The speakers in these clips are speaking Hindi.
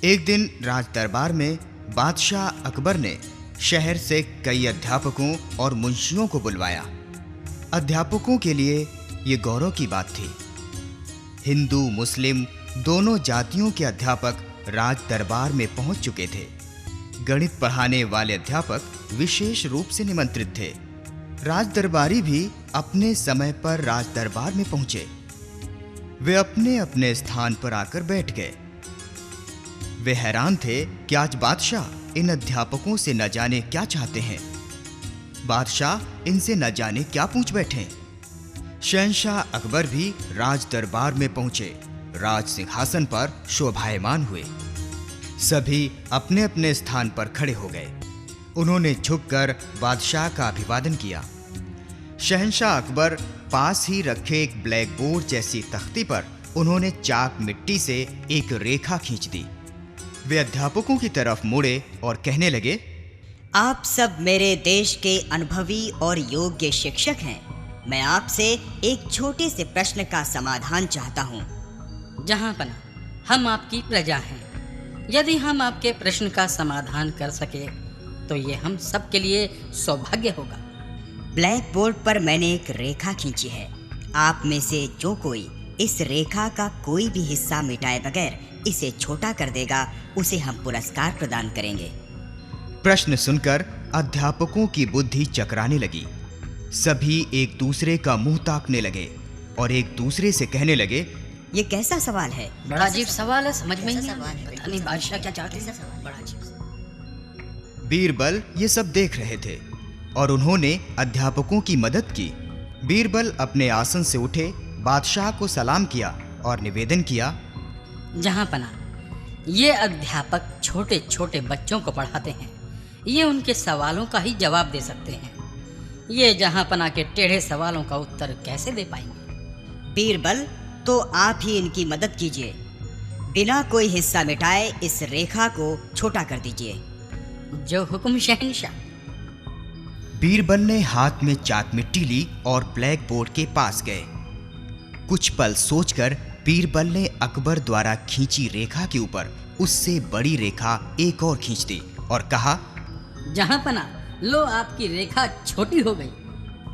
एक दिन राज दरबार में बादशाह अकबर ने शहर से कई अध्यापकों और मुंशियों को बुलवाया। अध्यापकों के लिए ये गौरव की बात थी। हिंदू मुस्लिम दोनों जातियों के अध्यापक राज दरबार में पहुंच चुके थे। गणित पढ़ाने वाले अध्यापक विशेष रूप से निमंत्रित थे। राज दरबारी भी अपने समय पर राज दरबार में पहुंचे। वे अपने अपने स्थान पर आकर बैठ गए। वे हैरान थे कि आज बादशाह इन अध्यापकों से न जाने क्या चाहते हैं। बादशाह इनसे न जाने क्या पूछ बैठे। शहंशाह अकबर भी राज दरबार में पहुंचे। राज सिंहासन पर शोभायमान हुए। सभी अपने अपने स्थान पर खड़े हो गए। उन्होंने झुककर बादशाह का अभिवादन किया। शहंशाह अकबर पास ही रखे एक ब्लैक बोर्ड जैसी तख्ती पर उन्होंने चाक मिट्टी से एक रेखा खींच दी। वे अध्यापकों की तरफ मुड़े और कहने लगे, आप सब मेरे देश के अनुभवी और योग्य शिक्षक हैं। मैं आपसे एक छोटे से प्रश्न का समाधान चाहता हूँ। जहाँपना, हम आपकी प्रजा हैं। यदि हम आपके प्रश्न का समाधान कर सके तो ये हम सब के लिए सौभाग्य होगा। ब्लैक बोर्ड पर मैंने एक रेखा खींची है। आप में से जो कोई इस रेखा का कोई भी हिस्सा मिटाए बगैर इसे छोटा कर देगा, उसे हम पुरस्कार प्रदान करेंगे। प्रश्न सुनकर अध्यापकों की बुद्धि चकराने लगी। सभी एक दूसरे का मुंह ताकने लगे और एक दूसरे से कहने लगे, ये कैसा सवाल है? बड़ा अजीब सवाल है, समझ में नहीं आता। पता नहीं बादशाह क्या चाहते हैं। बड़ा अजीब। बीरबल ये सब देख रहे थे और उन्होंने अध्यापकों की मदद की। बीरबल अपने आसन से उठे, बादशाह को सलाम किया और निवेदन किया, जहाँपना, ये अध्यापक छोटे छोटे बच्चों को पढ़ाते हैं। ये उनके सवालों का ही जवाब दे सकते हैं। ये जहाँपना के टेढ़े सवालों का उत्तर कैसे दे पाएंगे? बीरबल, तो आप ही इनकी मदद कीजिए। बिना कोई हिस्सा मिटाए इस रेखा को छोटा कर दीजिए। जो हुक्म शहंशाह। बीरबल ने हाथ में चाक मिट्टी ली और ब्लैक बोर्ड के पास गए। कुछ पल सोचकर बीरबल ने अकबर द्वारा खींची रेखा के ऊपर उससे बड़ी रेखा एक और खींच दी और कहा, जहाँपना, लो आपकी रेखा छोटी हो गई।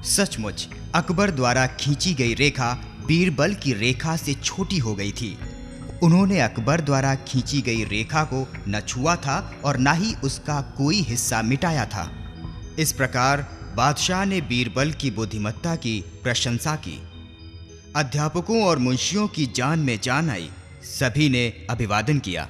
सचमुच अकबर द्वारा खींची गई रेखा बीरबल की रेखा से छोटी हो गई थी। उन्होंने अकबर द्वारा खींची गई रेखा को न छुआ था और न ही उसका कोई हिस्सा मिटाया था। इस प्रकार बादशाह ने बीरबल की बुद्धिमत्ता की प्रशंसा की। अध्यापकों और मुंशियों की जान में जान आई। सभी ने अभिवादन किया।